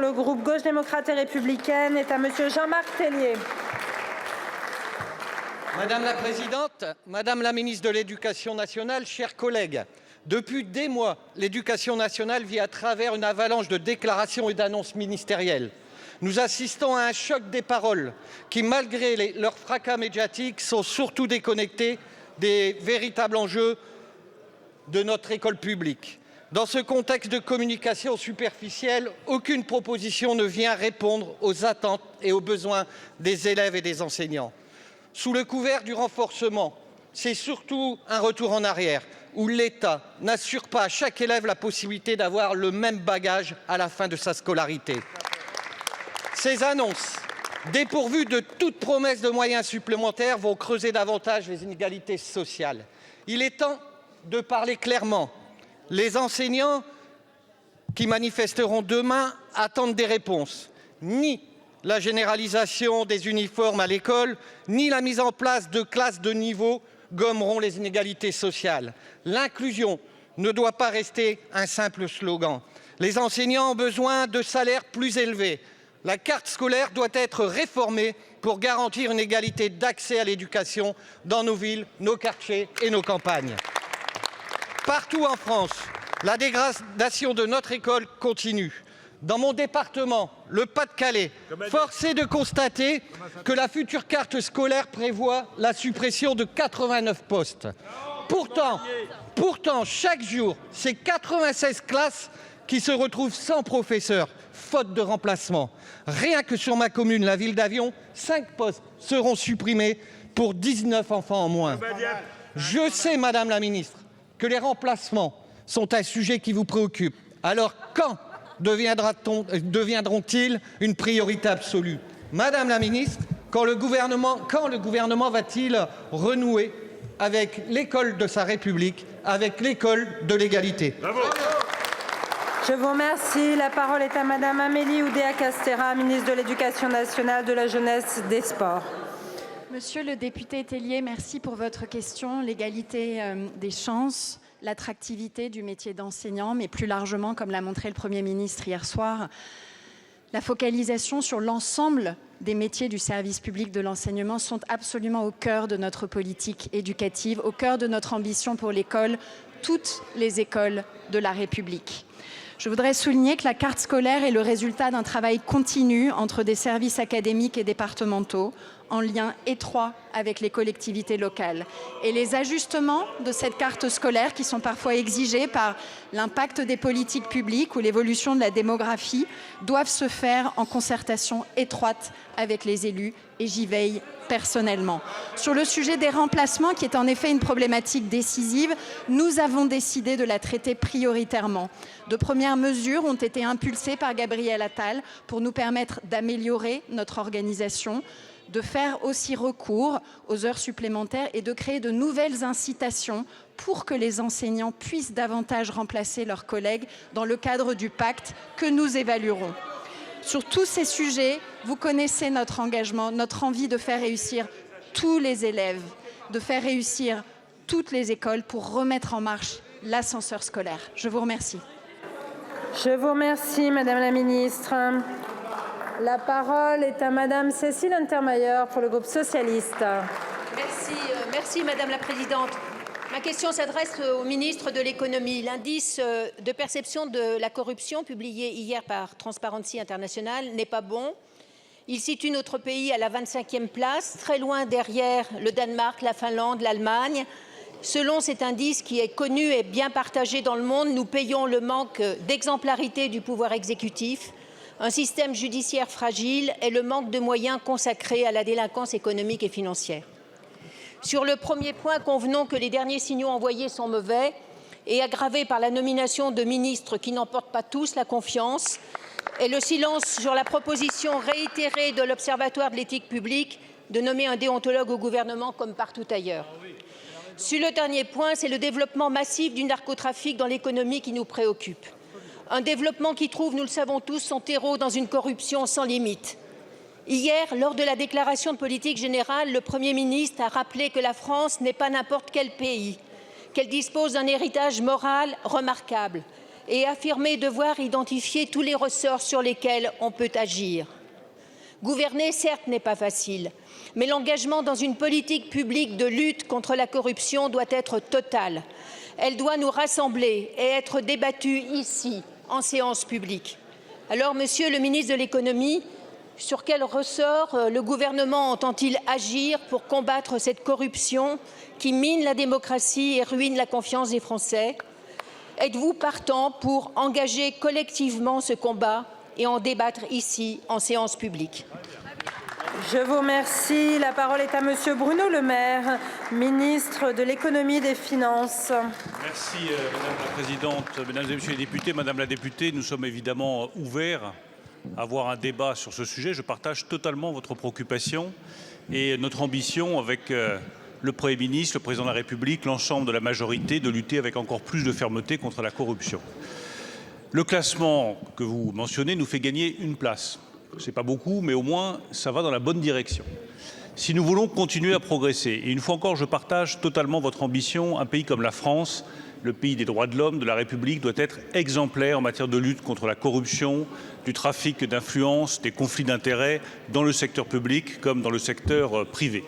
le groupe Gauche démocrate et républicaine est à monsieur Jean-Marc Tellier. Madame la Présidente, Madame la Ministre de l'Éducation nationale, chers collègues, depuis des mois, l'Éducation nationale vit à travers une avalanche de déclarations et d'annonces ministérielles. Nous assistons à un choc des paroles qui, malgré leur fracas médiatique, sont surtout déconnectés des véritables enjeux de notre école publique. Dans ce contexte de communication superficielle, aucune proposition ne vient répondre aux attentes et aux besoins des élèves et des enseignants. Sous le couvert du renforcement, c'est surtout un retour en arrière où l'État n'assure pas à chaque élève la possibilité d'avoir le même bagage à la fin de sa scolarité. Ces annonces, dépourvues de toute promesse de moyens supplémentaires, vont creuser davantage les inégalités sociales. Il est temps de parler clairement. Les enseignants qui manifesteront demain attendent des réponses. Ni la généralisation des uniformes à l'école, ni la mise en place de classes de niveau gommeront les inégalités sociales. L'inclusion ne doit pas rester un simple slogan. Les enseignants ont besoin de salaires plus élevés. La carte scolaire doit être réformée pour garantir une égalité d'accès à l'éducation dans nos villes, nos quartiers et nos campagnes. Partout en France, la dégradation de notre école continue. Dans mon département, le Pas-de-Calais, force est de constater que la future carte scolaire prévoit la suppression de 89 postes. Pourtant, chaque jour, c'est 96 classes qui se retrouvent sans professeur, faute de remplacement. Rien que sur ma commune, la ville d'Avion, 5 postes seront supprimés pour 19 enfants en moins. Je sais, Madame la Ministre, que les remplacements sont un sujet qui vous préoccupe. Alors quand deviendront-ils une priorité absolue? Madame la Ministre, quand le gouvernement va-t-il renouer avec l'école de sa République, avec l'école de l'égalité? Bravo. Je vous remercie. La parole est à Madame Amélie Oudéa-Castéra, ministre de l'Éducation nationale, de la jeunesse, des sports. Monsieur le député Tellier, merci pour votre question. L'égalité des chances, l'attractivité du métier d'enseignant, mais plus largement, comme l'a montré le Premier ministre hier soir, la focalisation sur l'ensemble des métiers du service public de l'enseignement sont absolument au cœur de notre politique éducative, au cœur de notre ambition pour l'école, toutes les écoles de la République. Je voudrais souligner que la carte scolaire est le résultat d'un travail continu entre des services académiques et départementaux, en lien étroit avec les collectivités locales. Et les ajustements de cette carte scolaire, qui sont parfois exigés par l'impact des politiques publiques ou l'évolution de la démographie, doivent se faire en concertation étroite avec les élus, et j'y veille personnellement. Sur le sujet des remplacements, qui est en effet une problématique décisive, nous avons décidé de la traiter prioritairement. De premières mesures ont été impulsées par Gabriel Attal pour nous permettre d'améliorer notre organisation, de faire aussi recours aux heures supplémentaires et de créer de nouvelles incitations pour que les enseignants puissent davantage remplacer leurs collègues dans le cadre du pacte que nous évaluerons. Sur tous ces sujets, vous connaissez notre engagement, notre envie de faire réussir tous les élèves, de faire réussir toutes les écoles pour remettre en marche l'ascenseur scolaire. Je vous remercie. Je vous remercie, Madame la Ministre. La parole est à Madame Cécile Untermaier pour le groupe socialiste. Merci Madame la Présidente. Ma question s'adresse au ministre de l'économie. L'indice de perception de la corruption publié hier par Transparency International n'est pas bon. Il situe notre pays à la 25e place, très loin derrière le Danemark, la Finlande, l'Allemagne. Selon cet indice qui est connu et bien partagé dans le monde, nous payons le manque d'exemplarité du pouvoir exécutif, un système judiciaire fragile et le manque de moyens consacrés à la délinquance économique et financière. Sur le premier point, convenons que les derniers signaux envoyés sont mauvais et aggravés par la nomination de ministres qui n'emportent pas tous la confiance et le silence sur la proposition réitérée de l'Observatoire de l'éthique publique de nommer un déontologue au gouvernement comme partout ailleurs. Sur le dernier point, c'est le développement massif du narcotrafic dans l'économie qui nous préoccupe. Un développement qui trouve, nous le savons tous, son terreau dans une corruption sans limite. Hier, lors de la déclaration de politique générale, le Premier ministre a rappelé que la France n'est pas n'importe quel pays, qu'elle dispose d'un héritage moral remarquable et affirmer devoir identifier tous les ressorts sur lesquels on peut agir. Gouverner, certes, n'est pas facile, mais l'engagement dans une politique publique de lutte contre la corruption doit être total. Elle doit nous rassembler et être débattue ici, en séance publique. Alors, Monsieur le ministre de l'Économie, sur quel ressort le gouvernement entend-il agir pour combattre cette corruption qui mine la démocratie et ruine la confiance des Français? Êtes-vous partant pour engager collectivement ce combat et en débattre ici, en séance publique? Je vous remercie. La parole est à Monsieur Bruno Le Maire, ministre de l'Économie et des Finances. Merci Madame la Présidente, Mesdames et Messieurs les députés. Madame la députée, nous sommes évidemment ouverts à avoir un débat sur ce sujet. Je partage totalement votre préoccupation et notre ambition avec le Premier ministre, le Président de la République, l'ensemble de la majorité, de lutter avec encore plus de fermeté contre la corruption. Le classement que vous mentionnez nous fait gagner une place. Ce n'est pas beaucoup, mais au moins ça va dans la bonne direction. Si nous voulons continuer à progresser, et une fois encore je partage totalement votre ambition, un pays comme la France, le pays des droits de l'homme, de la République, doit être exemplaire en matière de lutte contre la corruption, du trafic d'influence, des conflits d'intérêts dans le secteur public comme dans le secteur privé.